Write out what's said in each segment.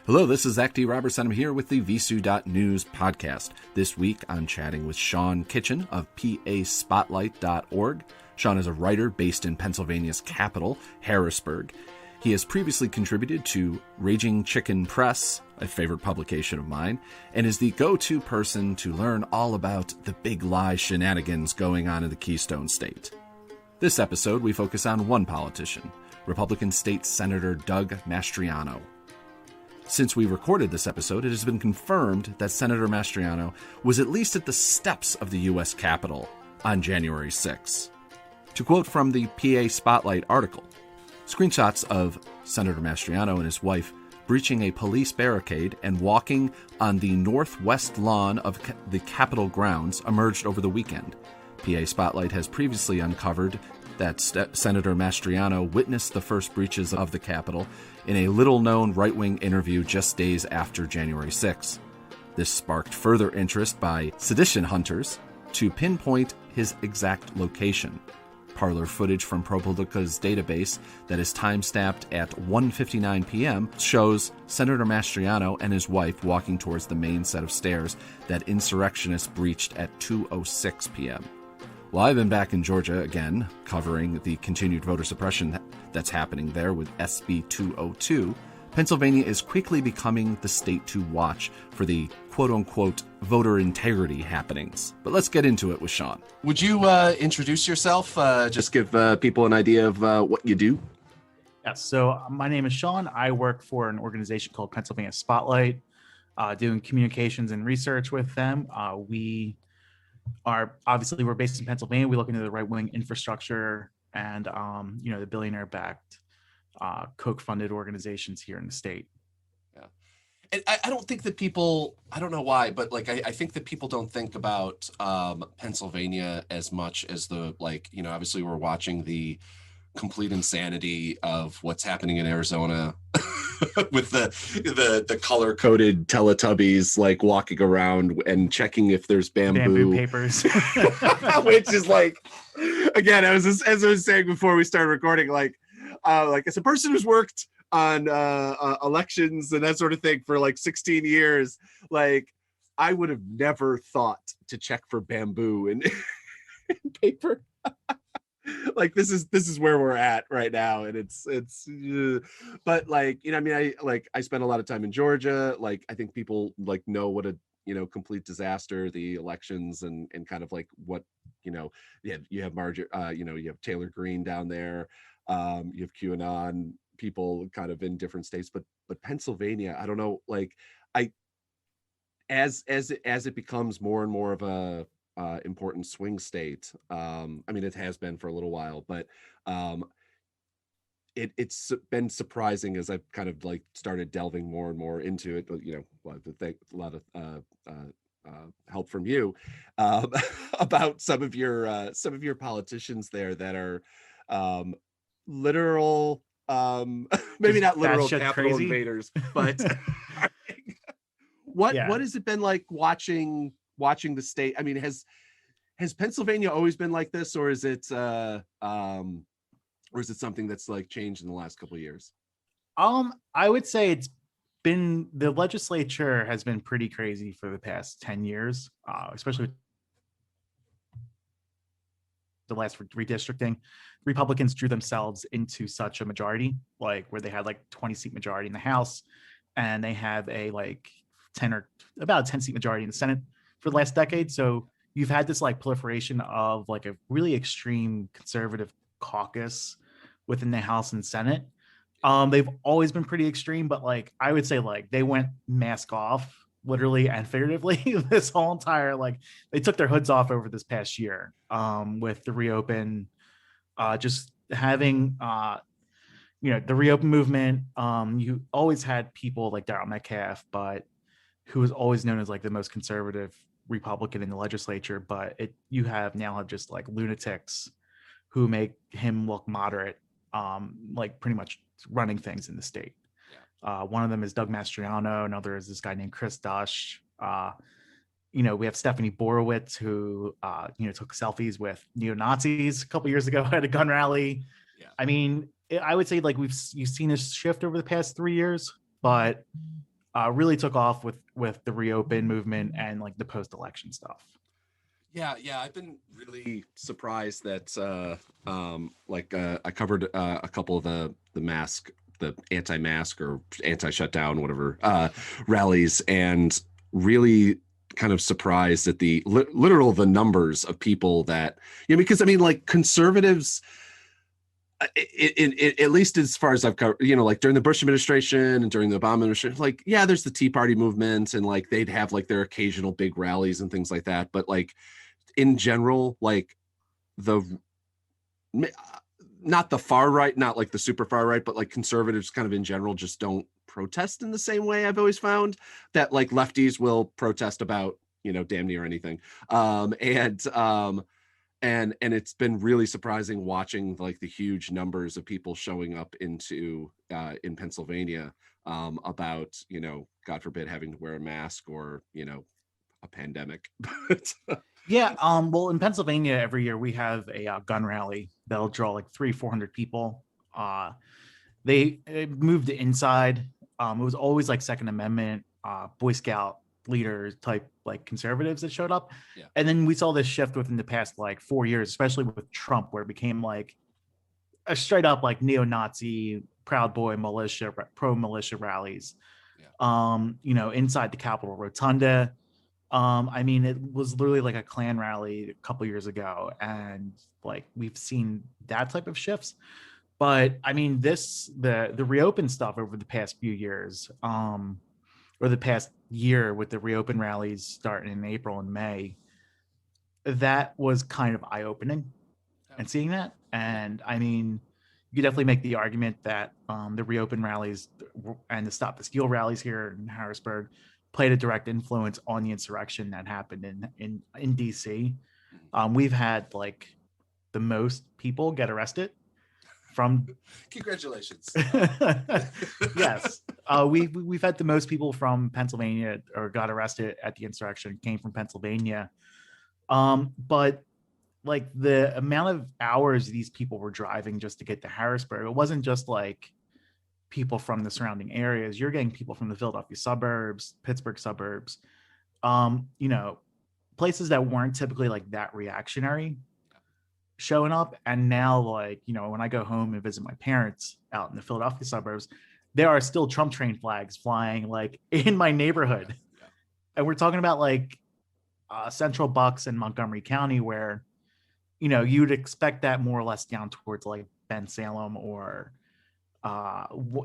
Hello, this is Zach D. Roberts, and I'm here with the Visu.News podcast. This week, I'm chatting with Sean Kitchen of PASpotlight.org. Sean is a writer based in Pennsylvania's capital, Harrisburg. He has previously contributed to Raging ChickenPress, a favorite publication of mine, and is the go-to person to learn all about the big lie shenanigans going on in the Keystone State. This episode, we focus on one politician, Republican State Senator Doug Mastriano. Since we recorded this episode, it has been confirmed that Senator Mastriano was at least at the steps of the U.S. Capitol on January 6. To quote from the PASpotlight article, screenshots of Senator Mastriano and his wife breaching a police barricade and walking on the northwest lawn of the Capitol grounds emerged over the weekend. PASpotlight has previously uncovered that Senator Mastriano witnessed the first breaches of the Capitol in a little-known right-wing interview just days after January 6. This sparked further interest by sedition hunters to pinpoint his exact location. Parler footage from Propublica's database that is time-stamped at 1:59 p.m. shows Senator Mastriano and his wife walking towards the main set of stairs that insurrectionists breached at 2:06 p.m. Well, I've been back in Georgia again, covering the continued voter suppression that's happening there with SB 202. Pennsylvania is quickly becoming the state to watch for the quote-unquote voter integrity happenings. But let's get into it with Sean. Would you introduce yourself? Just give people an idea of what you do. Yes, so my name is Sean. I work for an organization called Pennsylvania Spotlight, doing communications and research with them. We're based in Pennsylvania. We look into the right-wing infrastructure and, the billionaire-backed, Koch-funded organizations here in the state. Yeah. And I don't think that people, I don't know why, but I think that people don't think about Pennsylvania as much as obviously we're watching the complete insanity of what's happening in Arizona with the color-coded Teletubbies walking around and checking if there's bamboo papers, which is again, as I was saying before we started recording, as a person who's worked on elections and that sort of thing for 16 years, I would have never thought to check for bamboo in paper. This is where we're at right now, and but I spent a lot of time in Georgia. I think people know what a complete disaster the elections and kind of what you have you have Taylor Greene down there, you have QAnon people kind of in different states, but Pennsylvania, I don't know, as it becomes more and more of a important swing state. It has been for a little while, but it's been surprising as I've kind of started delving more and more into it. A lot of help from you about some of your politicians there that are literal, maybe not literal Capitol invaders, but what has it been like watching the state? Has Pennsylvania always been like this, or is it something that's changed in the last couple of years? I would say the legislature has been pretty crazy for the past 10 years, especially the last redistricting. Republicans drew themselves into such a majority, where they had 20-seat majority in the House, and they have a about a 10-seat majority in the Senate for the last decade. So you've had this proliferation of a really extreme conservative caucus within the House and Senate. They've always been pretty extreme, but I would say they went mask off literally and figuratively this whole entire they took their hoods off over this past year with the reopen, just having the reopen movement. You always had people like Darrell Metcalfe, but who was always known as the most conservative Republican in the legislature, but you now have just lunatics who make him look moderate, pretty much running things in the state. One of them is Doug Mastriano. Another is this guy named Chris Dush. We have Stephanie Borowitz, who took selfies with neo-Nazis a couple years ago at a gun rally. Yeah. I would say you've seen a shift over the past 3 years, but really took off with the reopen movement and like the post-election stuff. Yeah, I've been really surprised that I covered a couple of the anti-mask or anti-shutdown, whatever, rallies, and really kind of surprised at the the numbers of people that, because I mean, like, conservatives, at least as far as I've covered, like during the Bush administration and during the Obama administration, like, yeah, there's the Tea Party movement, and like they'd have like their occasional big rallies and things like that. But like in general, like the not the far right, not like the super far right, but like conservatives kind of in general just don't protest in the same way. I've always found that like lefties will protest about, damn near anything. And it's been really surprising watching like the huge numbers of people showing up in Pennsylvania about, God forbid, having to wear a mask or, a pandemic. Yeah. Well, in Pennsylvania, every year we have a gun rally that'll draw like 400 people. They moved inside. It was always like Second Amendment, Boy Scout leaders type, like conservatives that showed up. Yeah. And then we saw this shift within the past like 4 years, especially with Trump, where it became like a straight up like neo-Nazi, Proud Boy militia, pro-militia rallies. Yeah. Inside the Capitol Rotunda. I mean, it was literally like a Klan rally a couple years ago, and like we've seen that type of shifts. But I mean, the reopen stuff over the past few years, or the past year with the reopen rallies starting in April and May, that was kind of eye-opening and seeing that. And I mean, you could definitely make the argument that the reopen rallies and the Stop the Steal rallies here in Harrisburg played a direct influence on the insurrection that happened in DC. We've had like the most people get arrested from. Congratulations. Yes. We've had the most people from Pennsylvania or got arrested at the insurrection came from Pennsylvania. But like the amount of hours these people were driving just to get to Harrisburg, it wasn't just like people from the surrounding areas. You're getting people from the Philadelphia suburbs, Pittsburgh suburbs, places that weren't typically like that reactionary showing up. And now, like, when I go home and visit my parents out in the Philadelphia suburbs, there are still Trump train flags flying like in my neighborhood. Yeah. And we're talking about like Central Bucks and Montgomery County, where, you'd expect that more or less down towards like Ben Salem or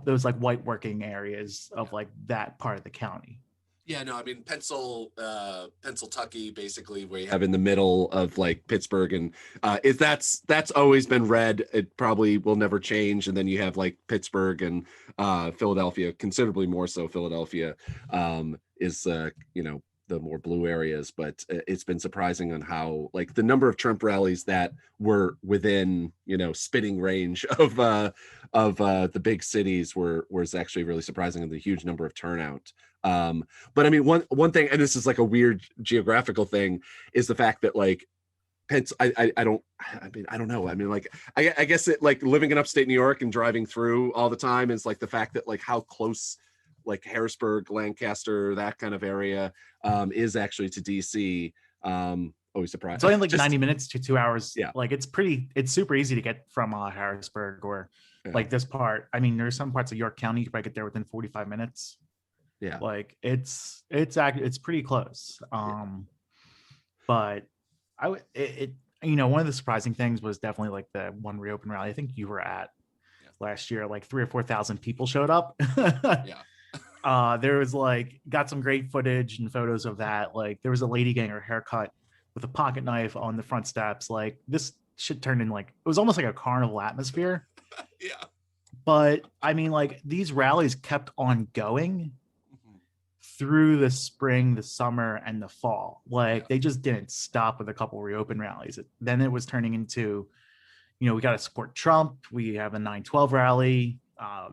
those like white working areas of like that part of the county. Yeah, no, I mean, Pennsylvania, basically, where you have in the middle of like Pittsburgh, and that's always been red. It probably will never change. And then you have like Pittsburgh and Philadelphia, considerably more so. Philadelphia is the more blue areas, but it's been surprising on how like the number of Trump rallies that were within spitting range of the big cities was actually really surprising, and the huge number of turnout. But I mean, one thing, and this is like a weird geographical thing, is the fact that like I don't know. I mean, like, I guess it, like, living in upstate New York and driving through all the time is like the fact that like how close like Harrisburg, Lancaster, that kind of area is actually to DC. Always surprised. It's only like 90 minutes to 2 hours. Yeah. Like it's super easy to get from Harrisburg or like this part. I mean, there's some parts of York County you can probably get there within 45 minutes. Yeah. Like it's pretty close. But one of the surprising things was definitely like the one reopen rally I think you were at last year, like 3,000 or 4,000 people showed up. Yeah. There was like, got some great footage and photos of that. Like there was a lady getting her haircut with a pocket knife on the front steps. Like this shit turned in like, it was almost like a carnival atmosphere. Yeah. But I mean, like these rallies kept on going through the spring, the summer, and the fall. Like they just didn't stop with a couple reopen rallies. Then it was turning into, we got to support Trump. We have a 9/12 rally.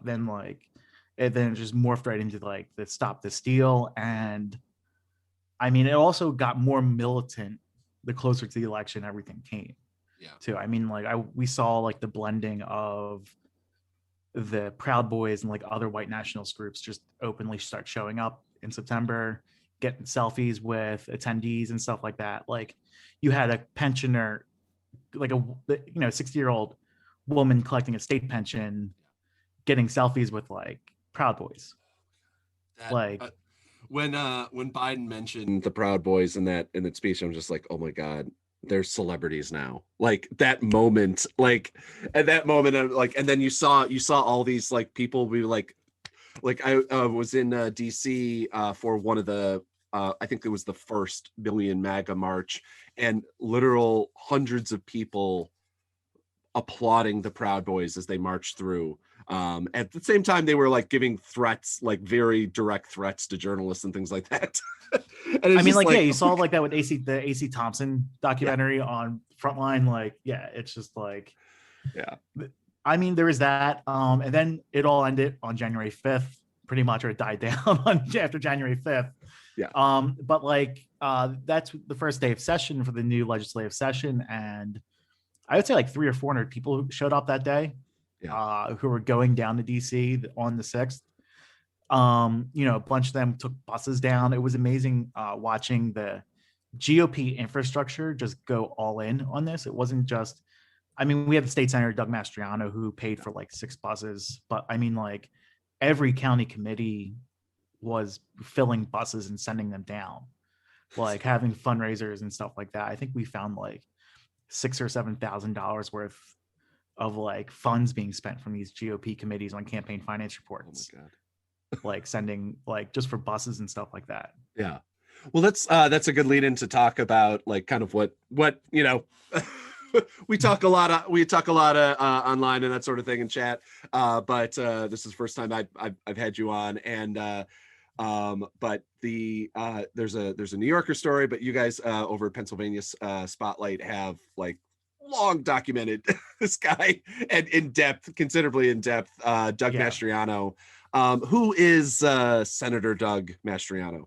Then it just morphed right into like the Stop the Steal. And I mean, it also got more militant the closer to the election everything came. Yeah. Too. I mean, like we saw like the blending of the Proud Boys and like other white nationalist groups just openly start showing up in September, getting selfies with attendees and stuff like that. Like you had a pensioner, like a 60-year-old woman collecting a state pension, getting selfies with like Proud Boys. That, Like when Biden mentioned the Proud Boys in that speech, I'm just like, oh my God, they're celebrities now. Like that moment, like at that moment, like, and then you saw all these like people be like I was in DC for one of the I think it was the first Million MAGA march, and literal hundreds of people applauding the Proud Boys as they marched through. At the same time, they were like giving threats, like very direct threats to journalists and things like that. And I mean, like, yeah, you saw like that with the AC Thompson documentary on Frontline. Like, yeah, it's just like, yeah. I mean, there was that, and then it all ended on January 5th, pretty much, or it died down after January 5th. Yeah. But like, that's the first day of session for the new legislative session, and I would say like 300 or 400 people who showed up that day, who were going down to DC on the 6th. A bunch of them took buses down. It was amazing watching the GOP infrastructure just go all in on this. It wasn't just, I mean, we have the State Senator Doug Mastriano who paid for like 6 buses, but I mean, like every county committee was filling buses and sending them down, like having fundraisers and stuff like that. I think we found like $6,000 or $7,000 worth of like funds being spent from these GOP committees on campaign finance reports. Oh my God. Like sending like just for buses and stuff like that. Yeah. Well, that's a good lead in to talk about like kind of what we talk a lot online and that sort of thing in chat. But this is the first time I've had you on, and but there's a New Yorker story, but you guys over at Pennsylvania Spotlight have like long documented this guy and considerably in depth, Doug Mastriano. Who is Senator Doug Mastriano?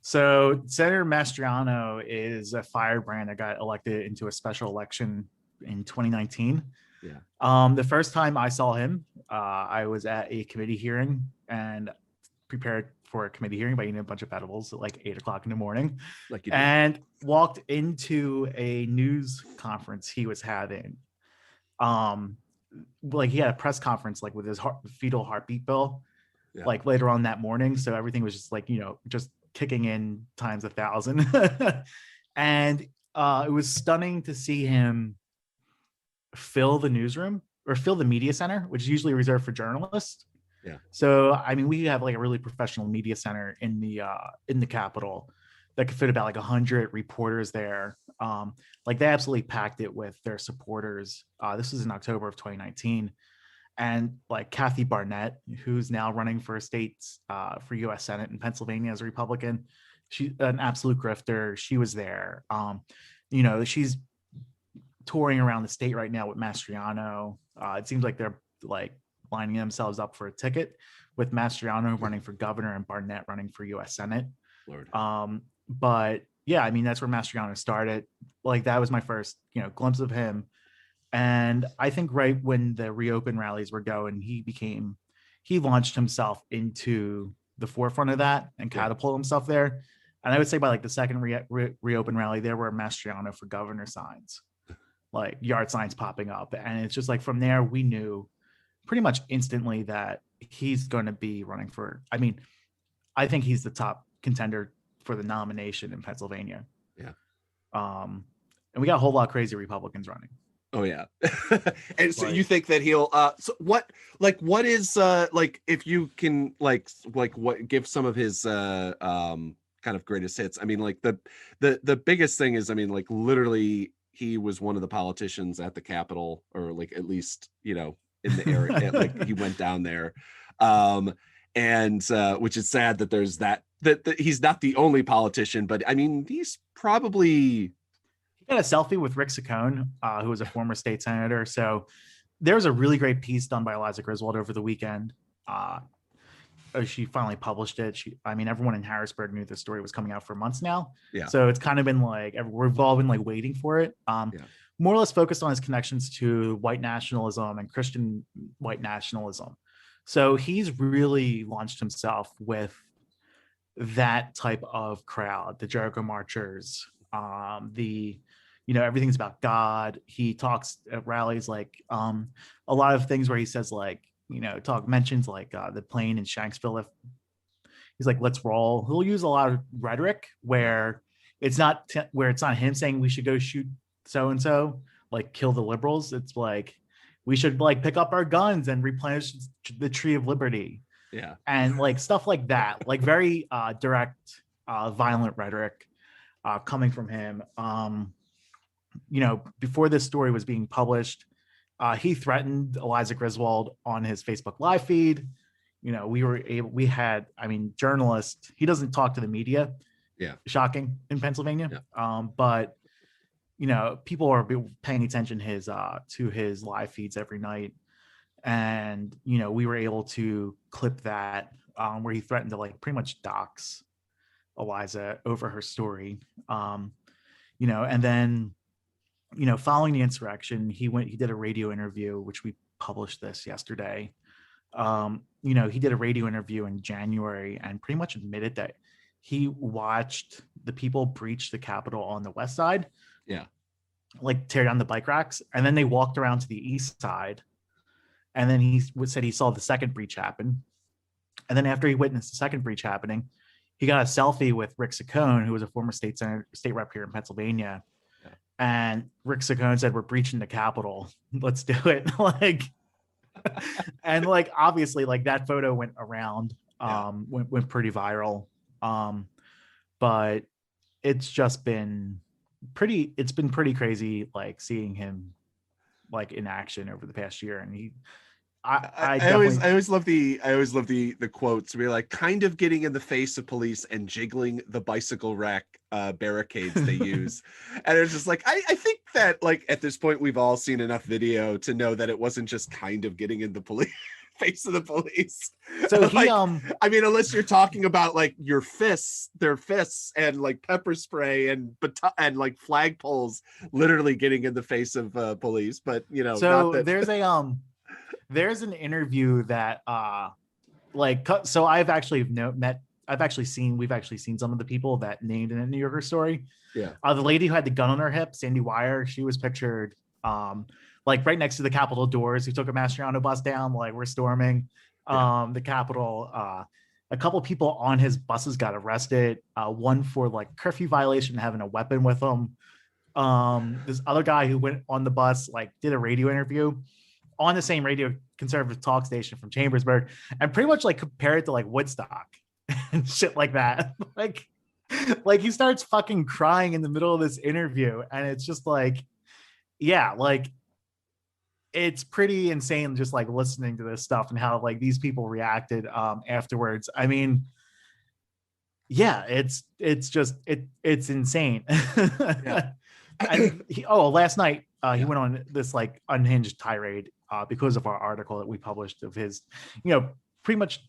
So Senator Mastriano is a firebrand that got elected into a special election in 2019. Yeah. The first time I saw him, I was at a committee hearing and prepared for a committee hearing by eating a bunch of edibles at like 8 o'clock in the morning, and walked into a news conference he was having. Like he had a press conference like with his fetal heartbeat bill, like later on that morning. So everything was just like, just kicking in times 1,000. And it was stunning to see him fill the newsroom or fill the media center, which is usually reserved for journalists. Yeah. So, I mean, we have like a really professional media center in the Capitol that could fit about like 100 reporters there. Like they absolutely packed it with their supporters. This was in October of 2019. And like Kathy Barnett, who's now running for for U.S. Senate in Pennsylvania as a Republican, she's an absolute grifter. She was there. She's touring around the state right now with Mastriano. It seems like they're like lining themselves up for a ticket, with Mastriano running for governor and Barnett running for U.S. Senate. Lord. But yeah, I mean, that's where Mastriano started. Like that was my first, glimpse of him. And I think right when the reopen rallies were going, he launched himself into the forefront of that and catapulted himself there. And I would say by like the second reopen rally, there were Mastriano for governor signs, like yard signs popping up. And it's just like from there, we knew pretty much instantly that he's going to be running for, I mean, I think he's the top contender for the nomination in Pennsylvania. Yeah. And we got a whole lot of crazy Republicans running. Oh yeah. And so you think that he'll so what is like, if you can like what give some of his kind of greatest hits. I mean, like the biggest thing is, I mean, like literally he was one of the politicians at the Capitol, or like at least, in the area. Like he went down there. And which is sad that there's that he's not the only politician, but I mean, he's probably, he got a selfie with Rick Saccone, who was a former state senator. So there was a really great piece done by Eliza Griswold over the weekend. she finally published it. I mean, everyone in Harrisburg knew the story was coming out for months now. Yeah. So it's kind of been like we've all been like waiting for it. More or less focused on his connections to white nationalism and Christian white nationalism. So he's really launched himself with that type of crowd, the Jericho Marchers, everything's about God. He talks at rallies like a lot of things where he says like, mentions like the plane in Shanksville. He's like, let's roll. He'll use a lot of rhetoric where it's not him saying we should go shoot so-and-so, like kill the liberals. It's like, we should like pick up our guns and replenish the tree of liberty. Yeah. And like stuff like that, like very direct, violent rhetoric coming from him. Before this story was being published, he threatened Eliza Griswold on his Facebook live feed. Journalists, he doesn't talk to the media. Yeah. Shocking in Pennsylvania. Yeah. But people are paying attention to his live feeds every night. And, we were able to clip that where he threatened to like pretty much dox Eliza over her story. And then, following the insurrection, he did a radio interview, which we published this yesterday. He did a radio interview in January and pretty much admitted that he watched the people breach the Capitol on the west side. Yeah. Like tear down the bike racks. And then they walked around to the east side. And then he said he saw the second breach happen. And then after he witnessed the second breach happening, he got a selfie with Rick Saccone, who was a former state rep here in Pennsylvania. Yeah. And Rick Saccone said, "We're breaching the Capitol. Let's do it." And like, obviously like that photo went around, went pretty viral. But it's just been pretty crazy, like seeing him like in action over the past year. And I always love the quotes where like kind of getting in the face of police and jiggling the bicycle rack barricades they use. And it's just like, I think that like at this point we've all seen enough video to know that it wasn't just kind of getting in the face of the police. So he unless you're talking about like their fists and like pepper spray and like flagpoles literally getting in the face of police, but so there's an interview that so we've actually seen some of the people that named in a New Yorker story. Yeah. The lady who had the gun on her hip, Sandy Wire, she was pictured like right next to the Capitol doors, who took a Mastriano bus down, like we're storming the Capitol. A couple people on his buses got arrested, one for like curfew violation, having a weapon with them. This other guy who went on the bus, like did a radio interview on the same radio conservative talk station from Chambersburg, and pretty much like compare it to like Woodstock and shit like that. like he starts fucking crying in the middle of this interview, and it's just like, yeah, like it's pretty insane just like listening to this stuff and how like these people reacted afterwards. I mean, yeah, it's insane. Yeah. And last night he went on this like unhinged tirade because of our article that we published of his, pretty much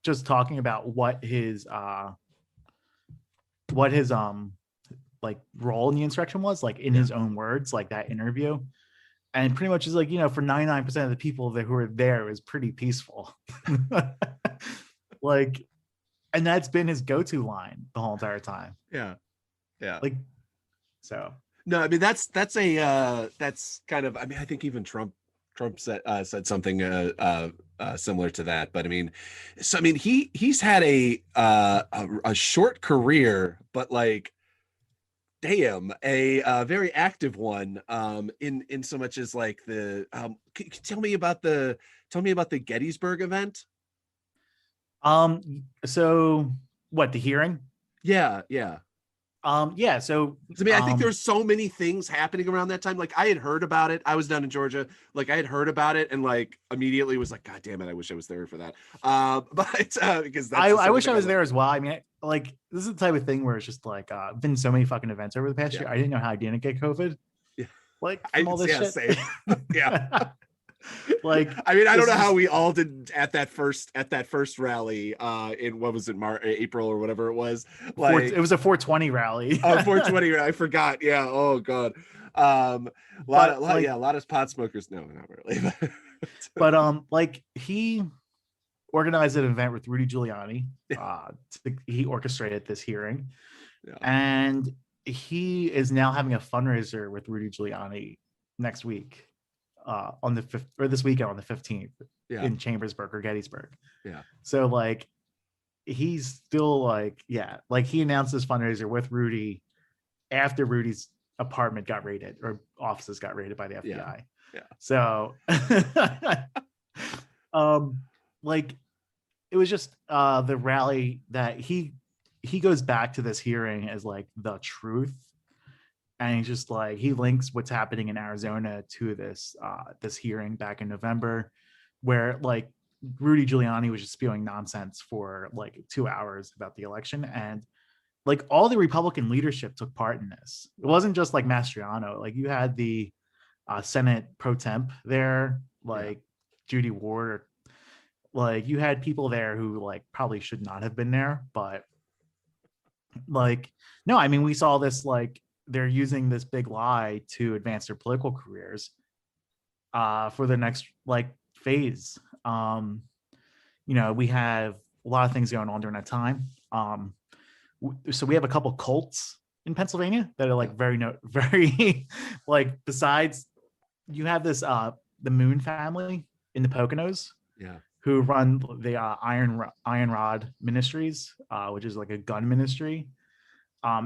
just talking about what his like role in the insurrection was, like in his own words, like that interview. And pretty much is like, for 99% of the people who were there, it was pretty peaceful. Like, and that's been his go-to line the whole entire time. Yeah. Yeah. Like, so. No, I mean, that's kind of, I mean, I think even Trump said something similar to that. But I mean, so I mean, he's had a short career, but like, damn, a very active one. In so much as like the tell me about the Gettysburg event. So what, the hearing? Yeah. Yeah. So I mean, I think there's so many things happening around that time. Like I had heard about it. I was down in Georgia. Like I had heard about it and like immediately was like, God damn it, I wish I was there for that. But because I wish I was there as well. I mean, like this is the type of thing where it's just like been so many fucking events over the past year. I didn't know how I didn't get COVID. Yeah. Like from all this shit. Same. Yeah. Like, I mean, I don't know this how is- we all did at that first rally in what was it, April or whatever it was. Like it was a 420 rally. 420. I forgot. Yeah. Oh God. But like, a lot of pot smokers. No, not really. but like he organized an event with Rudy Giuliani. He orchestrated this hearing, Yeah. and he is now having a fundraiser with Rudy Giuliani next week, on the 5th, or this weekend on the 15th, in Chambersburg or Gettysburg. Yeah. So like, he's still like, like he announced this fundraiser with Rudy after Rudy's apartment got raided, or offices got raided by the FBI. Yeah. So, like, it was just the rally that he goes back to this hearing as like the truth, and he's just like, he links what's happening in Arizona to this this hearing back in November, where like Rudy Giuliani was just spewing nonsense for like 2 hours about the election, and like all the Republican leadership took part in this. It wasn't just like Mastriano. Like, you had the Senate pro temp there, like Judy Ward. Like, you had people there who like probably should not have been there, but like, no, I mean, we saw this, like, they're using this big lie to advance their political careers for the next like phase. We have a lot of things going on during that time. So we have a couple cults in Pennsylvania that are like very like, besides, you have this the Moon family in the Poconos, who run the Iron Rod Ministries, which is like a gun ministry.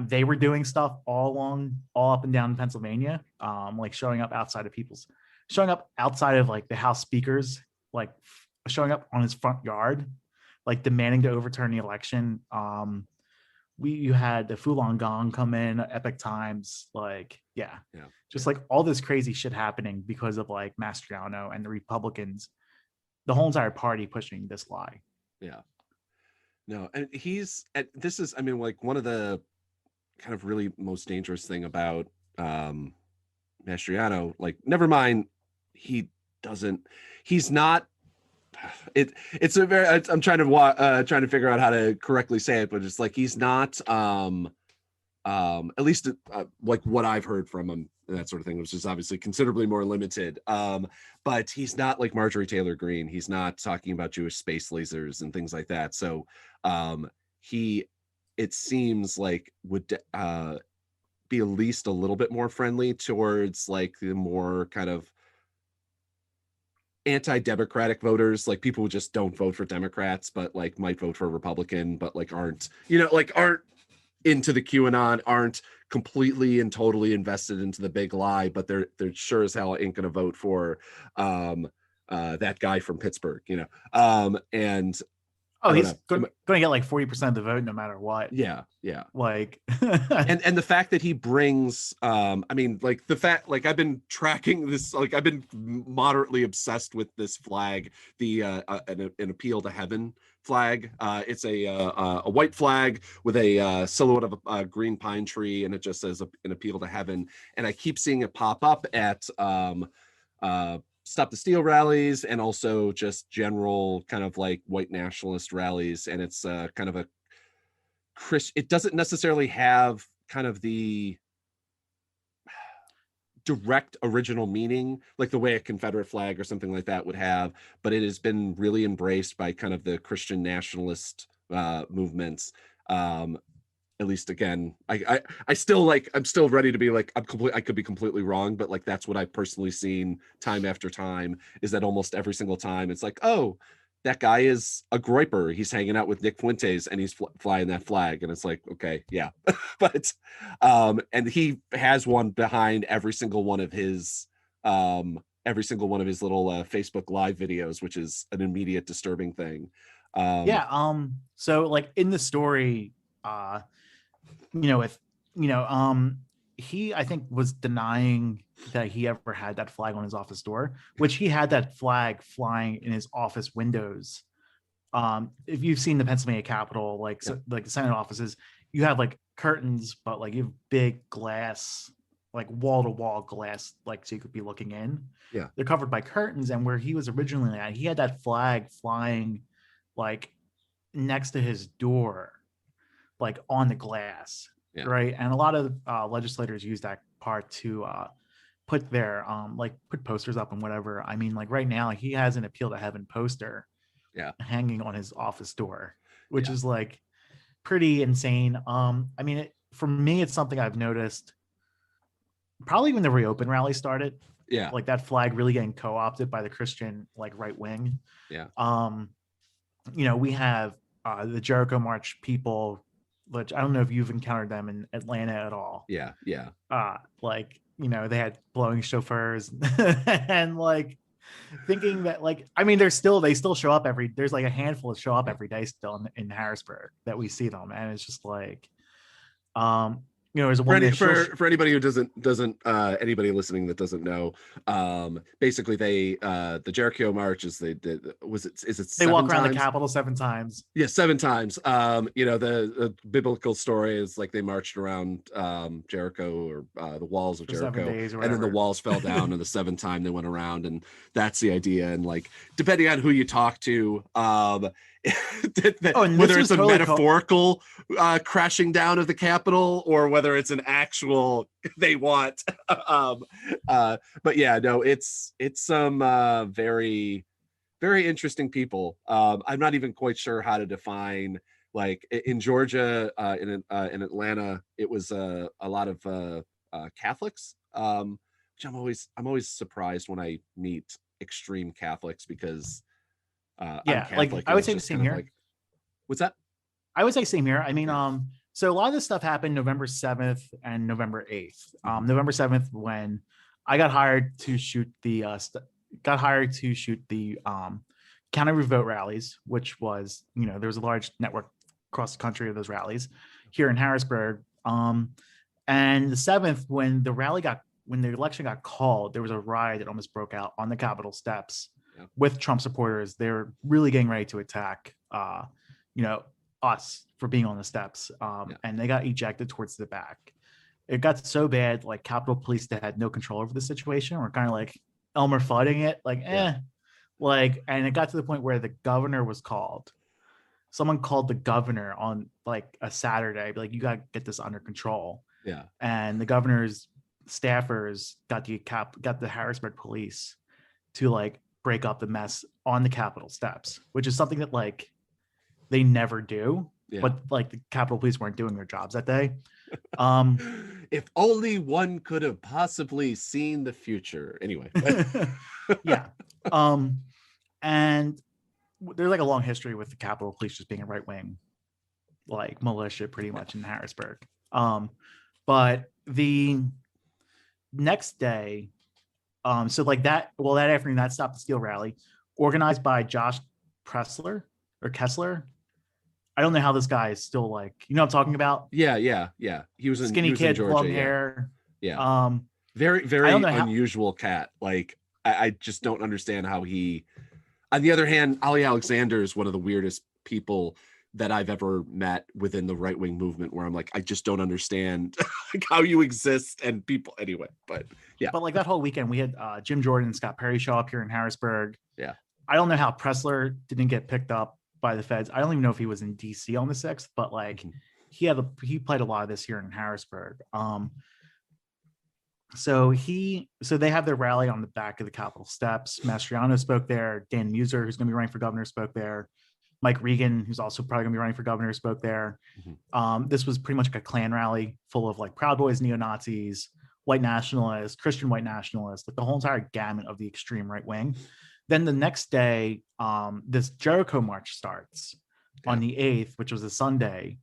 They were doing stuff all up and down Pennsylvania, like showing up outside of like the House speakers, like showing up on his front yard, like demanding to overturn the election. You had the Falun Gong come in, Epic Times, like, like all this crazy shit happening because of like Mastriano and the Republicans, the whole entire party pushing this lie. Yeah. No, and this is, I mean, like, one of the kind of really most dangerous thing about Mastriano, like, never mind, he's not, it's a very, I'm trying to figure out how to correctly say it, but it's like, he's not at least like what I've heard from him and that sort of thing, which is obviously considerably more limited, but he's not like Marjorie Taylor Greene. He's not talking about Jewish space lasers and things like that. So it seems like would be at least a little bit more friendly towards like the more kind of anti-democratic voters, like people who just don't vote for Democrats but like might vote for a Republican, but like aren't into the QAnon, aren't completely and totally invested into the big lie, but they're sure as hell ain't gonna vote for that guy from Pittsburgh, and he's going to get like 40% of the vote no matter what. Like, and the fact that he brings I mean, like, the fact, like, I've been tracking this, like, I've been moderately obsessed with this flag, the an appeal to heaven flag. It's a white flag with a silhouette of a green pine tree, and it just says an appeal to heaven, and I keep seeing it pop up at Stop the Steal rallies, and also just general kind of like white nationalist rallies. And it's kind of it doesn't necessarily have kind of the direct original meaning like the way a Confederate flag or something like that would have, but it has been really embraced by kind of the Christian nationalist movements. At least, again, I still like, I'm still ready to be like, I could be completely wrong, but like, that's what I've personally seen time after time, is that almost every single time it's like, oh, that guy is a groiper, he's hanging out with Nick Fuentes and he's flying that flag, and it's like, okay, yeah. But and he has one behind every single one of his little Facebook live videos, which is an immediate disturbing thing. So like in the story, he, I think, was denying that he ever had that flag on his office door, which he had that flag flying in his office windows. If you've seen the Pennsylvania Capitol, like the Senate offices, you have like curtains, but like you have big glass like wall to wall glass, like so you could be looking in. Yeah. They're covered by curtains, and where he was originally at, he had that flag flying like next to his door, like on the glass. Yeah. Right. And a lot of legislators use that part to put their put posters up and whatever. I mean, like right now he has an Appeal to Heaven poster hanging on his office door, which is like pretty insane. I mean, for me, it's something I've noticed probably when the Reopen rally started. Yeah. Like that flag really getting co-opted by the Christian like right wing. Yeah. You know, we have the Jericho March people, which I don't know if you've encountered them in Atlanta at all. Yeah. Yeah. Like, you know, they had blowing chauffeurs and like thinking that like, I mean, they still show up there's like a handful that show up every day still in Harrisburg that we see them. And it's just like, you know, there's for anybody who doesn't anybody listening that doesn't know, basically the Jericho March is they walk around the Capitol 7 times. Yeah, 7 times. You know, the biblical story is like they marched around Jericho or the walls of Jericho, and then the walls fell down, and the 7th time they went around, and that's the idea. And like depending on who you talk to, whether it's a totally metaphorical crashing down of the Capitol or whether it's an actual they want. But yeah, no, it's some very, very interesting people. I'm not even quite sure how to define, like in Georgia, in Atlanta, it was a lot of Catholics, which I'm always surprised when I meet extreme Catholics because I'm Catholic, like I would say the same here. Like, what's that? I would say same here. I mean, so a lot of this stuff happened November 7th and November 8th. November 7th, when I got hired to shoot the counter revote rallies, which was, you know, there was a large network across the country of those rallies here in Harrisburg. And the 7th, when the election got called, there was a riot that almost broke out on the Capitol steps with Trump supporters. They were really getting ready to attack, you know, us for being on the steps, and they got ejected towards the back. It got so bad, like Capitol Police that had no control over the situation. We're kind of like Elmer Fudding it, like like, and it got to the point where the governor was called. Someone called the governor on like a Saturday, like, you got to get this under control. Yeah, and the governor's staffers got the Harrisburg police to like break up the mess on the Capitol steps, which is something that like they never do. But like the Capitol Police weren't doing their jobs that day. If only one could have possibly seen the future. Anyway. Yeah. And there's like a long history with the Capitol Police just being a right-wing like militia pretty much in Harrisburg. But the next day, so like that afternoon, that Stop the Steal rally organized by Josh Kessler. I don't know how this guy is still, like, you know what I'm talking about? Yeah. He was skinny kid, Georgia, long hair. Yeah. Very, very unusual cat. Like, I just don't understand how he. On the other hand, Ali Alexander is one of the weirdest people that I've ever met within the right-wing movement, where I'm like, I just don't understand like how you exist and people anyway. But yeah. But like that whole weekend, we had Jim Jordan and Scott Perry show up here in Harrisburg. Yeah. I don't know how Pressler didn't get picked up by the feds. I don't even know if he was in DC on the 6th, but like he played a lot of this here in Harrisburg. So they have their rally on the back of the Capitol steps. Mastriano spoke there. Dan Muser, who's going to be running for governor, spoke there. Mike Regan, who's also probably going to be running for governor, spoke there. This was pretty much like a Klan rally full of like Proud Boys, neo-Nazis, white nationalists, Christian white nationalists, like the whole entire gamut of the extreme right wing. Then the next day, this Jericho March starts on the 8th, which was a Sunday.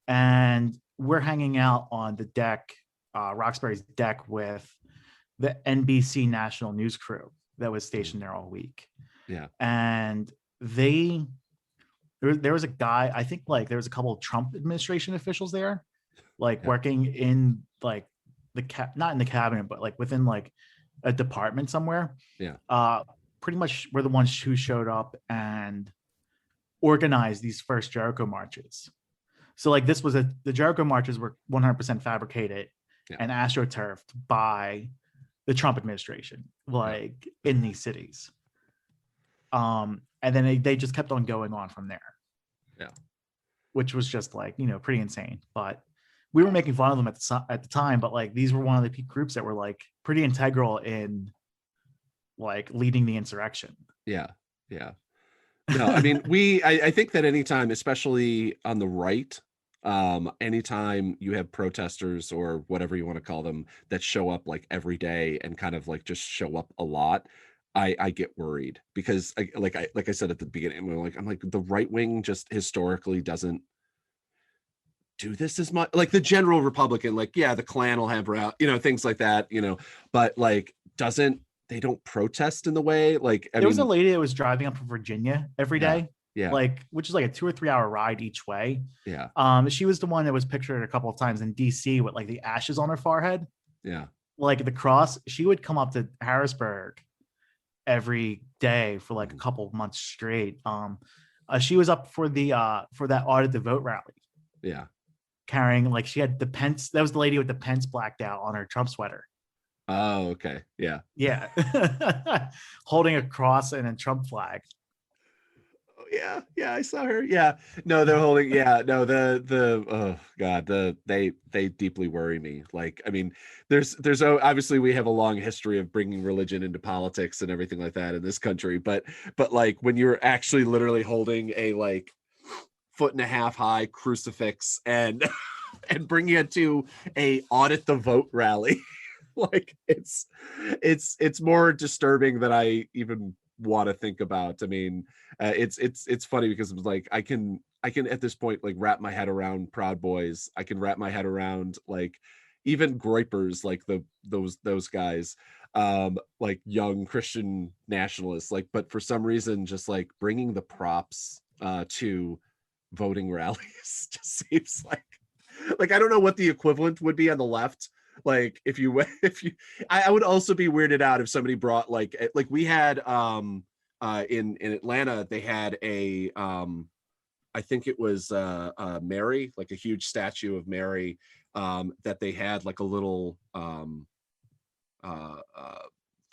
And we're hanging out on the deck, Roxbury's deck, with the NBC national news crew that was stationed there all week. Yeah. And there was a guy, I think like there was a couple of Trump administration officials there, like working in like not in the cabinet, but like within like a department somewhere. Yeah. Pretty much were the ones who showed up and organized these first Jericho marches. So like the Jericho marches were 100% fabricated, and astroturfed by the Trump administration, like in these cities. And then they just kept on going on from there. Yeah. Which was just like, pretty insane. But we were making fun of them at the time, but like these were one of the peak groups that were like pretty integral in like leading the insurrection. Yeah. Yeah. No, I mean, I think that anytime, especially on the right, anytime you have protesters or whatever you want to call them that show up like every day and kind of like just show up a lot, I get worried because like I said at the beginning, I'm like the right wing just historically doesn't do this as much. Like the general Republican, like, yeah, the Klan will have things like that, but like they don't protest in the way like there was a lady that was driving up from Virginia every day. Yeah. Like, which is like a 2 or 3 hour ride each way. Yeah. She was the one that was pictured a couple of times in DC with like the ashes on her forehead. Yeah. Like the cross. She would come up to Harrisburg every day for like a couple of months straight. She was up for that Audit the Vote rally. Yeah. Carrying like she had the Pence. That was the lady with the Pence blacked out on her Trump sweater. Oh, okay. Yeah. Yeah. Holding a cross and a Trump flag. Oh, yeah, I saw her. Yeah. No, they're holding. Yeah. No, oh God, they deeply worry me. Like, I mean, there's obviously we have a long history of bringing religion into politics and everything like that in this country. But like when you're actually literally holding a like 1.5 foot high crucifix and bringing it to a Audit the Vote rally, like it's more disturbing than I even want to think about. I mean, it's funny because it's like I can at this point like wrap my head around Proud Boys. I can wrap my head around like even Groypers, like those guys, like young Christian nationalists, like, but for some reason just like bringing the props to voting rallies just seems like I don't know what the equivalent would be on the left. Like if you I would also be weirded out if somebody brought like we had in Atlanta, they had a I think it was Mary, like a huge statue of Mary, that they had like a little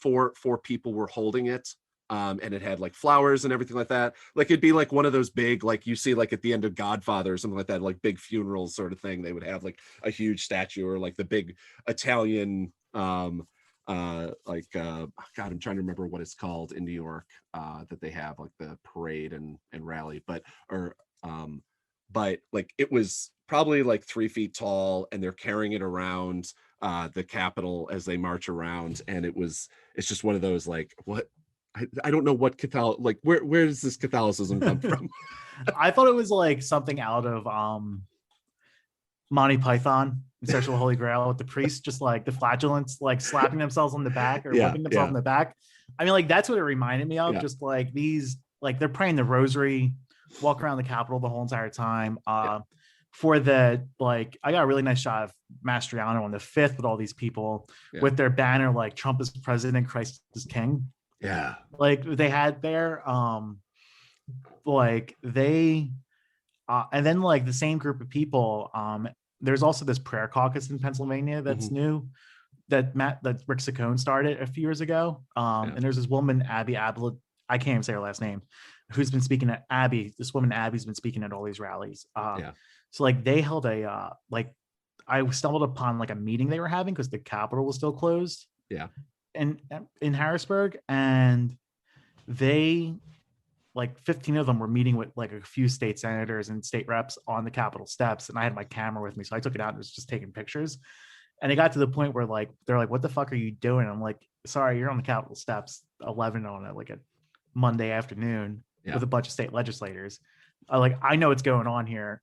four people were holding it. And it had like flowers and everything like that. Like it'd be like one of those big, like you see like at the end of Godfather or something like that, like big funeral sort of thing. They would have like a huge statue or like the big Italian, God, I'm trying to remember what it's called in New York, that they have like the parade and rally, but like it was probably like 3 feet tall and they're carrying it around the Capitol as they march around. And it's just one of those like, what? I don't know what like where does this Catholicism come from? I thought it was like something out of Monty Python and Search for the Holy Grail with the priests, just like the flagellants, like slapping themselves on the back or whipping themselves on the back. I mean, like that's what it reminded me of. Just like these, like they're praying the rosary, walk around the Capitol the whole entire time. For the like, I got a really nice shot of Mastriano on the 5th with all these people with their banner like Trump is president, Christ is king. Yeah, like they had there, like they, and then like the same group of people. There's also this prayer caucus in Pennsylvania that's new, that Rick Saccone started a few years ago. And there's this woman Abby Ablett, I can't even say her last name, who's been speaking at Abby. This woman Abby's been speaking at all these rallies. So like they held a like I stumbled upon like a meeting they were having because the Capitol was still closed. Yeah. In Harrisburg, and they like 15 of them were meeting with like a few state senators and state reps on the Capitol steps, and I had my camera with me, so I took it out and was just taking pictures. And it got to the point where like they're like, "What the fuck are you doing?" I'm like, "Sorry, you're on the Capitol steps, 11 on like a Monday afternoon with a bunch of state legislators. I know what's going on here.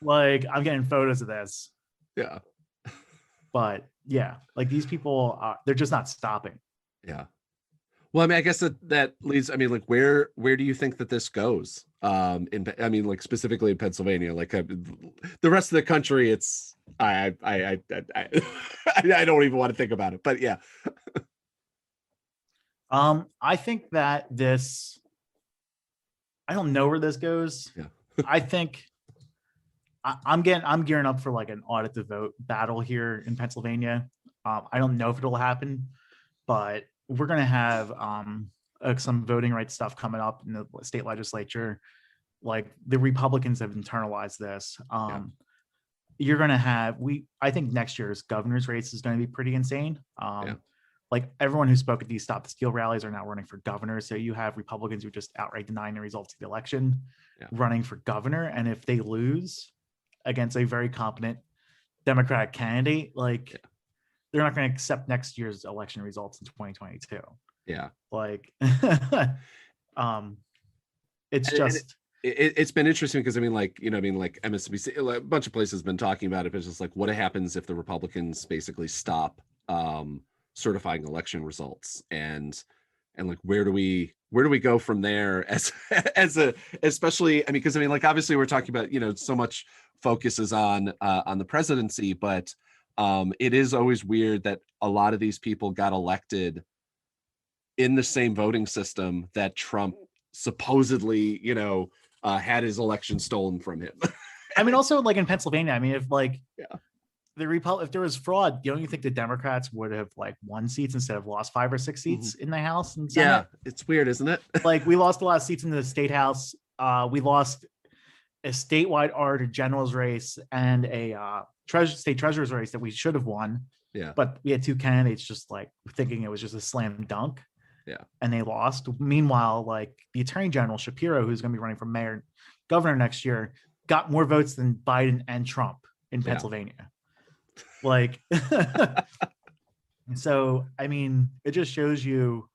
Like I'm getting photos of this." Yeah. But yeah, like these people, they're just not stopping. Yeah. Well, I mean, I guess that leads. I mean, like, where do you think that this goes? I mean, like specifically in Pennsylvania, like the rest of the country, it's I don't even want to think about it. But yeah. I think that I don't know where this goes. Yeah. I think I'm gearing up for like an audit the vote battle here in Pennsylvania. I don't know if it'll happen, but we're gonna have some voting rights stuff coming up in the state legislature. Like the Republicans have internalized this. You're gonna have I think next year's governor's race is going to be pretty insane. Like everyone who spoke at these Stop the Steal rallies are now running for governor. So you have Republicans who just outright denying the results of the election, running for governor, and if they lose against a very competent Democratic candidate, like they're not going to accept next year's election results in 2022. Yeah. Like, it's just. It's been interesting because like MSNBC, a bunch of places have been talking about it, but it's just like what happens if the Republicans basically stop certifying election results, and like where do we go from there especially because like obviously we're talking about so much focus is on the presidency, but it is always weird that a lot of these people got elected in the same voting system that Trump supposedly had his election stolen from him. I mean, also like in Pennsylvania, I mean, if like if there was fraud, don't you think the Democrats would have like won seats instead of lost 5 or 6 seats in the House and Senate? Yeah, it's weird, isn't it? Like we lost a lot of seats in the state House. We lost a statewide art general's race and a state treasurer's race that we should have won. Yeah. But we had 2 candidates just like thinking it was just a slam dunk. Yeah. And they lost. Meanwhile, like the Attorney General Shapiro, who's going to be running for mayor, governor next year, got more votes than Biden and Trump in Pennsylvania. Like, so, I mean, it just shows you,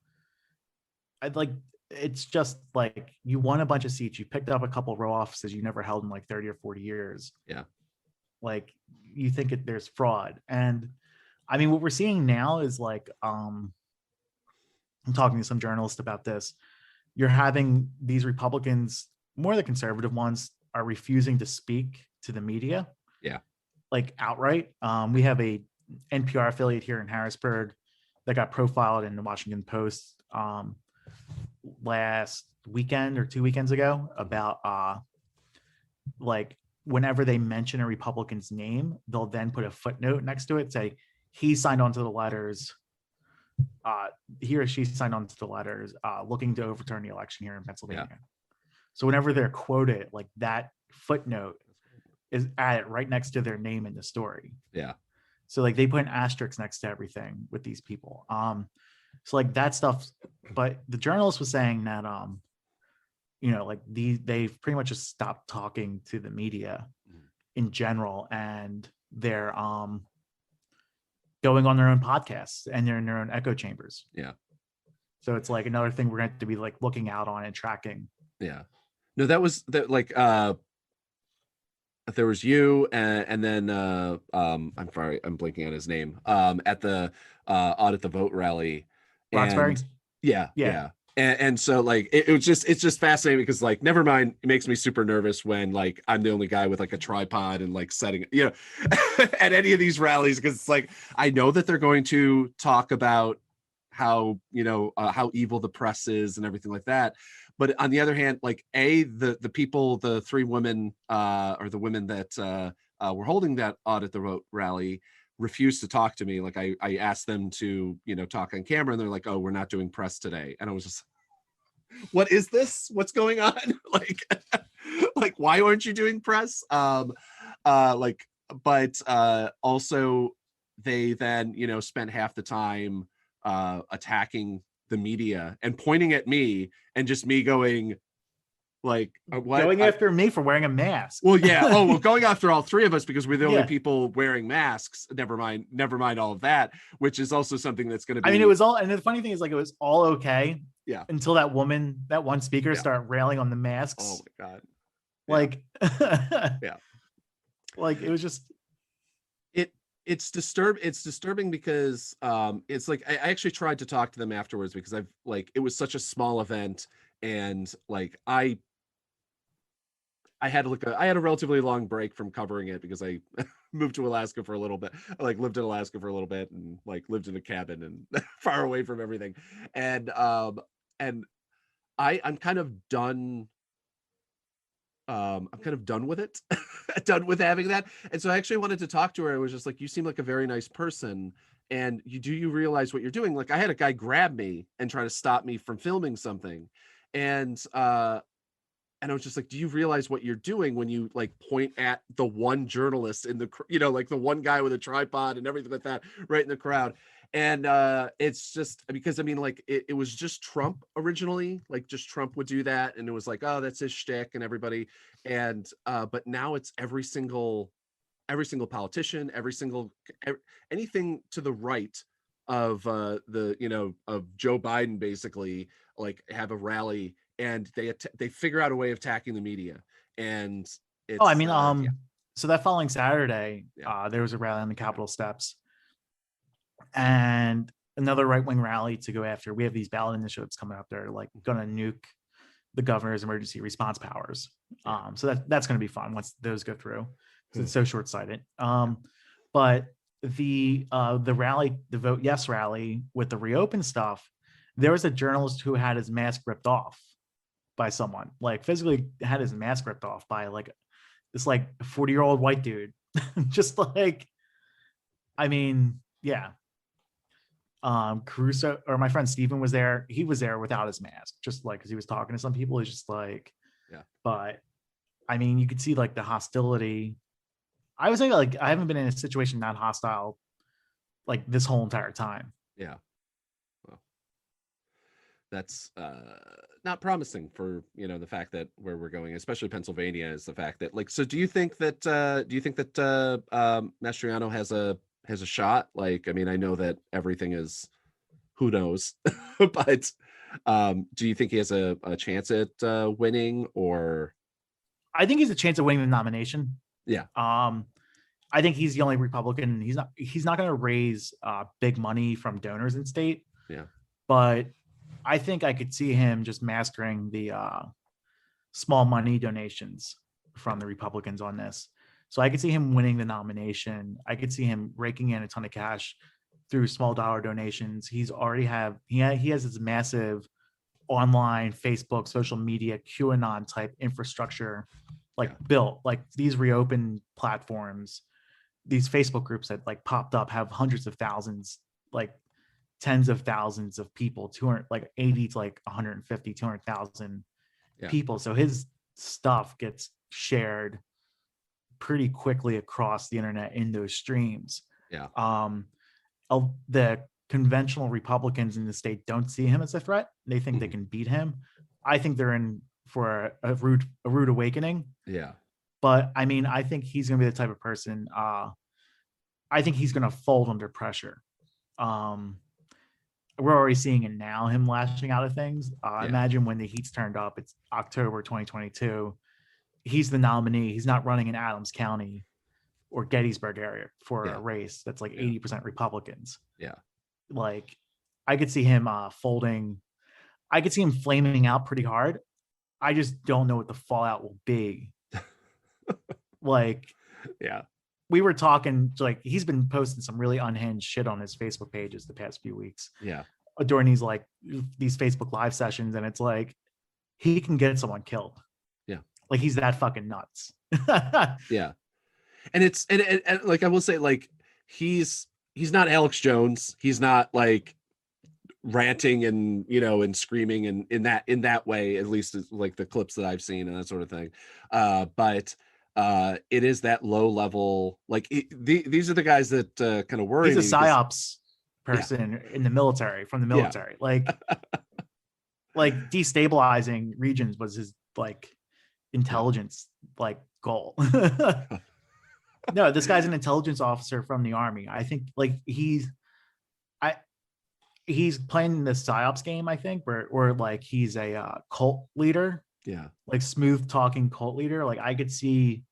it's just like you won a bunch of seats. You picked up a couple row offices you never held in like 30 or 40 years. Yeah. Like you think there's fraud. And I mean, what we're seeing now is like, I'm talking to some journalists about this. You're having these Republicans, more the conservative ones, are refusing to speak to the media. Yeah. Like outright. We have a NPR affiliate here in Harrisburg that got profiled in the Washington Post last weekend or 2 weekends ago about like whenever they mention a Republican's name, they'll then put a footnote next to it, say he signed on to the letters. He or she signed on to the letters looking to overturn the election here in Pennsylvania. Yeah. So whenever they're quoted, like that footnote is added right next to their name in the story. Yeah. So like they put an asterisk next to everything with these people. So like that stuff, but the journalist was saying that like they've pretty much just stopped talking to the media in general, and they're going on their own podcasts and they're in their own echo chambers. Yeah. So it's like another thing we're going to have to be like looking out on and tracking. Yeah. No, that like there was you and then I'm sorry, I'm blanking on his name at the Audit the Vote rally. Roxbury? Yeah. And so like it's just fascinating because like never mind, it makes me super nervous when like I'm the only guy with like a tripod and like setting at any of these rallies, because it's like I know that they're going to talk about how how evil the press is and everything like that, but on the other hand, like the people, the 3 women or the women that were holding that Audit the Vote rally refused to talk to me. Like I asked them to talk on camera and they're like, oh, we're not doing press today. And I was just, what is this? What's going on? like why aren't you doing press? But also they then spent half the time attacking the media and pointing at me and just me going like what? Going after me for wearing a mask. Well, yeah. Oh, well, going after all 3 of us because we're the only people wearing masks. Never mind all of that, which is also something that's going to be. I mean, it was all, and the funny thing is, like, it was all okay. Yeah. Until that one speaker started railing on the masks. Oh my God. Like, yeah. Like it was just. It's disturbing because it's like I actually tried to talk to them afterwards because it was such a small event and like I had a relatively long break from covering it because I moved to Alaska for a little bit. I lived in Alaska for a little bit and lived in a cabin and far away from everything. And I'm kind of done I'm kind of done with it, done with having that. And so I actually wanted to talk to her. I was just like, you seem like a very nice person. And you realize what you're doing? Like, I had a guy grab me and try to stop me from filming something. And I was just like, do you realize what you're doing when you like point at the one journalist in the, like the one guy with a tripod and everything like that, right in the crowd? And it's just because, I mean, like it was just Trump originally, like just Trump would do that. And it was like, oh, that's his shtick and everybody. And but now it's every single politician, anything to the right of of Joe Biden, basically, like have a rally, and they figure out a way of attacking the media. And it's so that following Saturday, Yeah. there was a rally on the Capitol steps and another right-wing rally to go after. We have these ballot initiatives coming up. They're like going to nuke the governor's emergency response powers. So that's going to be fun once those go through, because it's so short-sighted. But the rally, the Vote Yes rally with the reopen stuff, there was a journalist who had his mask ripped off by someone, like physically had his mask ripped off by like this like 40-year-old white dude. Just like, I mean, yeah. Caruso, or my friend Steven, was there. He was there without his mask, just like because he was talking to some people. He's just like, Yeah. But I mean, you could see like the hostility. I would say like I haven't been in a situation that hostile like this whole entire time. Yeah. Well, that's not promising for the fact that where we're going, especially Pennsylvania, is the fact that like. So do you think that Mastriano has a shot? Like, I mean, I know that everything is who knows, but do you think he has a chance at winning? Or I think he's a chance of winning the nomination. Yeah. I think he's the only Republican. He's not going to raise big money from donors in state. Yeah. But I think I could see him just mastering the small money donations from the Republicans on this. So I could see him winning the nomination. I could see him raking in a ton of cash through small dollar donations. He has this massive online Facebook, social media, QAnon type infrastructure, built. Like these reopen platforms, these Facebook groups that like popped up have hundreds of thousands, like tens of thousands of people, 200, like 80 to like 150, 200,000 people. So his stuff gets shared pretty quickly across the internet in those streams. Yeah. The conventional Republicans in the state don't see him as a threat. They think they can beat him. I think they're in for a rude awakening. Yeah. But I mean, I think he's going to be the type of person. I think he's going to fold under pressure. We're already seeing it now, him lashing out of things. Imagine when the heat's turned up. It's October 2022. He's the nominee. He's not running in Adams County or Gettysburg area for a race that's like 80% Republicans. Yeah. Like, I could see him folding. I could see him flaming out pretty hard. I just don't know what the fallout will be. Like, yeah. We were talking, like, he's been posting some really unhinged shit on his Facebook pages the past few weeks. Yeah. During these Facebook live sessions, and it's like he can get someone killed. Yeah. Like, he's that fucking nuts. Yeah. And it's and like I will say, like, he's not Alex Jones. He's not like ranting and and screaming and in that way, at least like the clips that I've seen and that sort of thing. But it is that low level, like these are the guys that kind of worry. He's a psyops person in the military, from the military. Like like destabilizing regions was his like intelligence like goal. No, this guy's an intelligence officer from the Army. I think like he's playing the psyops game, I think, where like he's a cult leader. Yeah. Like smooth talking cult leader. Like I could see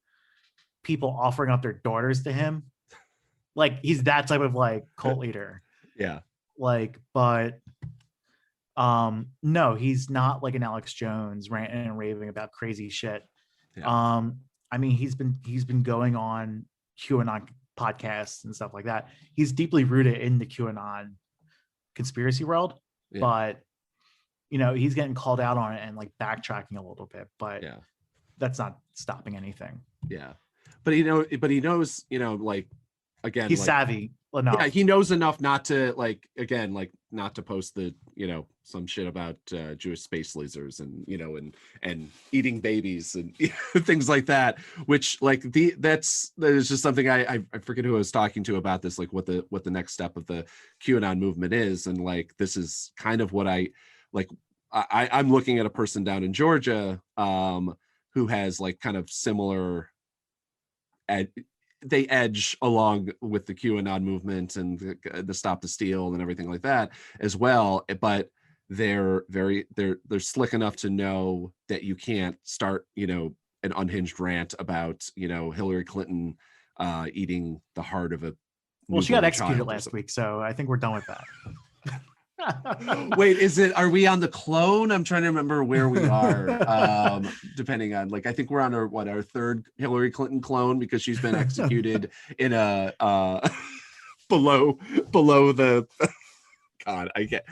people offering up their daughters to him. Like he's that type of like cult leader. Yeah. Like, but no, he's not like an Alex Jones ranting and raving about crazy shit. Yeah. I mean, he's been going on QAnon podcasts and stuff like that. He's deeply rooted in the QAnon conspiracy world, but he's getting called out on it and like backtracking a little bit. But that's not stopping anything. Yeah, but he knows, like, again, He's like, savvy enough. yeah, he knows enough not to, like, again, like, not to post the, some shit about Jewish space lasers and, and eating babies and things like that, which, like, that is just something I forget who I was talking to about this, like, what the next step of the QAnon movement is. And, like, this is kind of what I'm looking at a person down in Georgia who has, like, kind of similar they edge along with the QAnon movement and the Stop the Steal and everything like that as well. But they're slick enough to know that you can't start, an unhinged rant about, Hillary Clinton eating the heart of a well, she got executed last week, so I think we're done with that. Wait, are we on the clone? I'm trying to remember where we are. Depending on, like, I think we're on our third Hillary Clinton clone, because she's been executed in a below the God, I can't.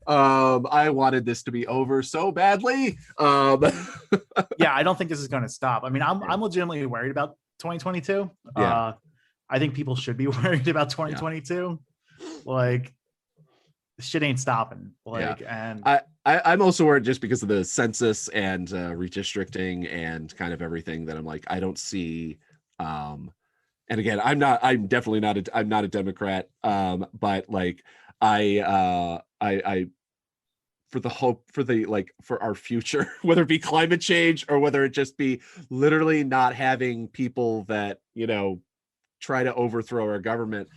I wanted this to be over so badly. Yeah, I don't think this is going to stop. I mean, I'm legitimately worried about 2022. Yeah. I think people should be worried about 2022. Like, shit ain't stopping. Like, and I'm also worried just because of the census and redistricting and kind of everything, that I'm like, I don't see. And again, I'm not a Democrat. But, like, I for the hope for our future, whether it be climate change or whether it just be literally not having people that, try to overthrow our government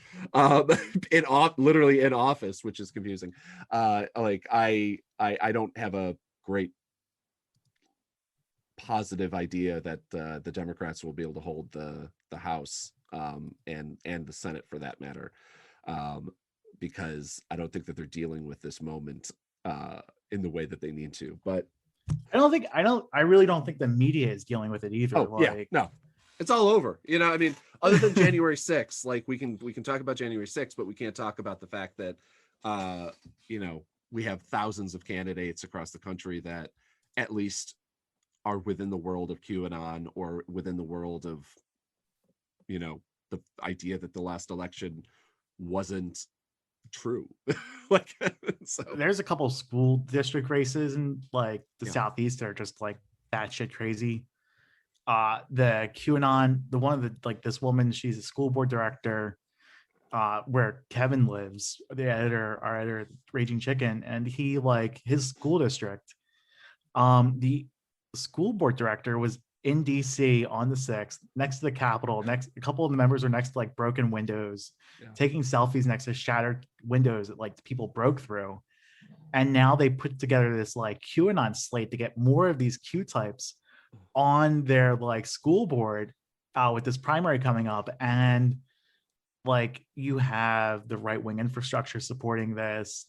literally in office, which is confusing. Like, I don't have a great positive idea that the Democrats will be able to hold the House and the Senate, for that matter, because I don't think that they're dealing with this moment in the way that they need to. But I really don't think the media is dealing with it either. No, it's all over. I mean, other than January 6th, like, we can talk about January 6th, but we can't talk about the fact that, we have thousands of candidates across the country that at least are within the world of QAnon, or within the world of, the idea that the last election wasn't true. Like, so there's a couple of school district races in, like, the Southeast that are just, like, batshit crazy. The QAnon, the one of the, like, this woman, she's a school board director where Kevin lives, our editor, Raging Chicken, and he, like, his school district, the school board director was in DC on the 6th, next to the Capitol. A couple of the members are next to, like, broken windows, taking selfies next to shattered windows that, like, people broke through. And now they put together this, like, QAnon slate to get more of these Q types on their, like, school board with this primary coming up. And, like, you have the right-wing infrastructure supporting this,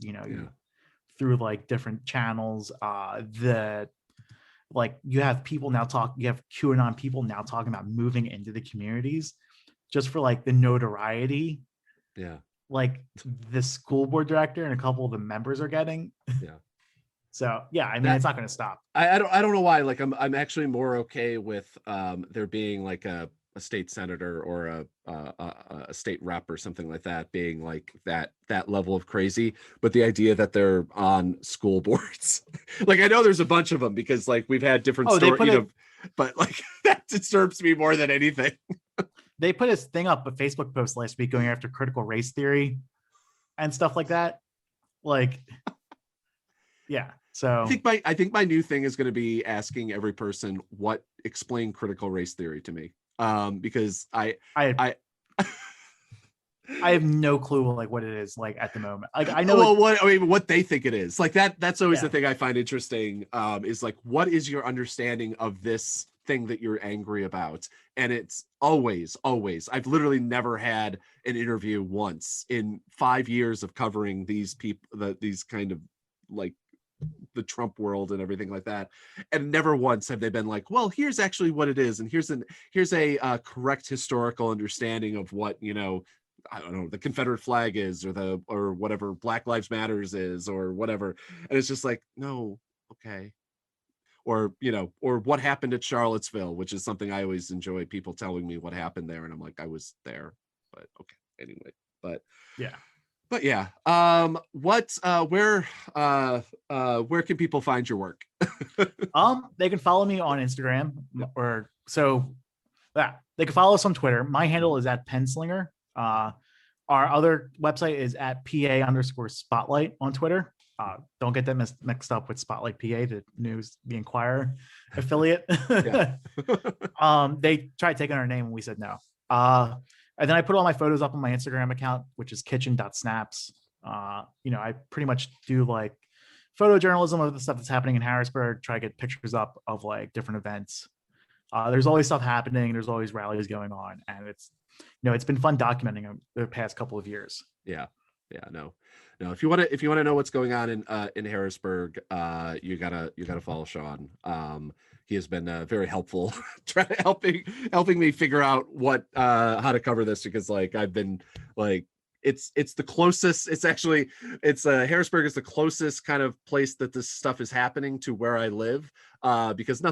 through, like, different channels. You have QAnon people now talking about moving into the communities just for, like, the notoriety. Yeah. Like, the school board director and a couple of the members are getting. Yeah. So yeah, I mean, it's not going to stop. I don't know why. Like, I'm actually more okay with there being, like, a state senator or a state rep or something like that being, like, that level of crazy. But the idea that they're on school boards, like, I know there's a bunch of them, because, like, we've had different stories, but, like, that disturbs me more than anything. They put his thing up, a Facebook post last week going after critical race theory and stuff like that. Like, yeah. So I think my new thing is going to be asking every person explain critical race theory to me. Because I have no clue, like, what it is, like, at the moment. Like, I know what they think it is. Like, that's always the thing I find interesting, is, like, what is your understanding of this thing that you're angry about? And it's always, I've literally never had an interview once in 5 years of covering these people, these kind of, like, the Trump world and everything like that, and never once have they been like, well, here's actually what it is, and here's a correct historical understanding of what, I don't know, the Confederate flag is, or whatever Black Lives Matters is, or whatever. And it's just like, no, okay, or or what happened at Charlottesville, which is something I always enjoy, people telling me what happened there, and I'm like, I was there, but okay, anyway. Yeah. But yeah, where can people find your work? They can follow me on Instagram, or they can follow us on Twitter. My handle is at Penslinger. Our other website is at PA_Spotlight on Twitter. Don't get that mixed up with Spotlight PA, the news, the Inquirer affiliate. They tried taking our name and we said no. And then I put all my photos up on my Instagram account, which is kitchen.snaps. I pretty much do like photojournalism of the stuff that's happening in Harrisburg, try to get pictures up of like different events. There's always stuff happening. There's always rallies going on. And it's been fun documenting them the past couple of years. Yeah. No. If you want to know what's going on in Harrisburg, you gotta follow Sean. He has been very helpful, helping me figure out how to cover this, because like I've been like, it's the closest. Harrisburg is the closest kind of place that this stuff is happening to where I live, because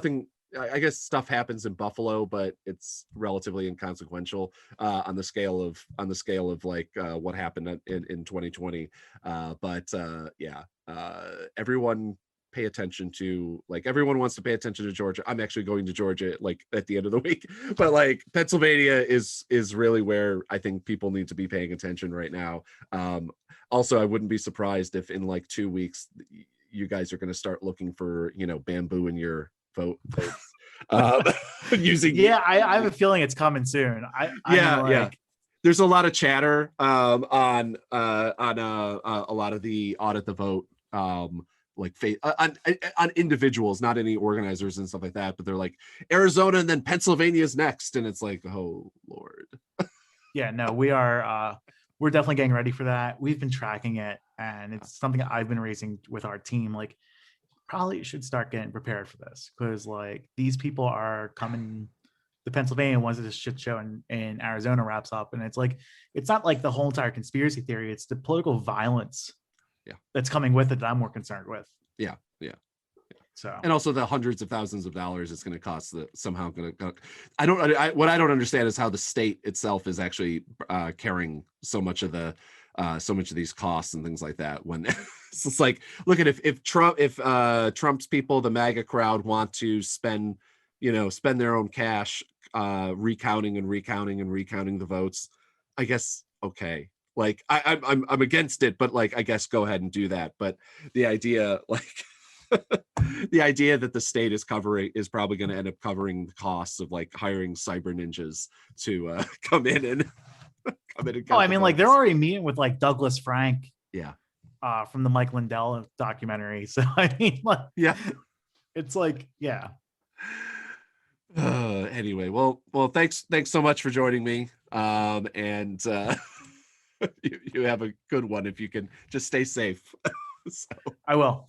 I guess stuff happens in Buffalo, but it's relatively inconsequential on the scale of like what happened in 2020. Everyone pay attention to, like, everyone wants to pay attention to Georgia. I'm actually going to Georgia like at the end of the week, but like Pennsylvania is really where I think people need to be paying attention right now. Also, I wouldn't be surprised if in like 2 weeks you guys are going to start looking for bamboo in your votes. Using I have a feeling it's coming soon. There's a lot of chatter on a lot of the Audit the Vote on individuals, not any organizers and stuff like that, but they're like Arizona and then Pennsylvania's next, and it's like, oh Lord. Yeah, no, we're definitely getting ready for that. We've been tracking it, and it's something I've been raising with our team. Like, probably should start getting prepared for this, because like these people are coming. The Pennsylvania ones, this shit show in Arizona wraps up, and it's not like the whole entire conspiracy theory. It's the political violence that's coming with it that I'm more concerned with. Yeah. So, and also the hundreds of thousands of dollars it's going to cost. What I don't understand is how the state itself is actually carrying so much of these costs and things like that. When it's like, look at if Trump's people, the MAGA crowd, want to spend their own cash recounting the votes, I guess okay. Like I'm against it, but like I guess go ahead and do that. But the idea, like the idea that the state is probably going to end up covering the costs of like hiring cyber ninjas to come in and I mean, like they're already meeting with like Douglas Frank, from the Mike Lindell documentary. So I mean, like, it's like, anyway, well, thanks so much for joining me. And you have a good one. If you can just stay safe. I will.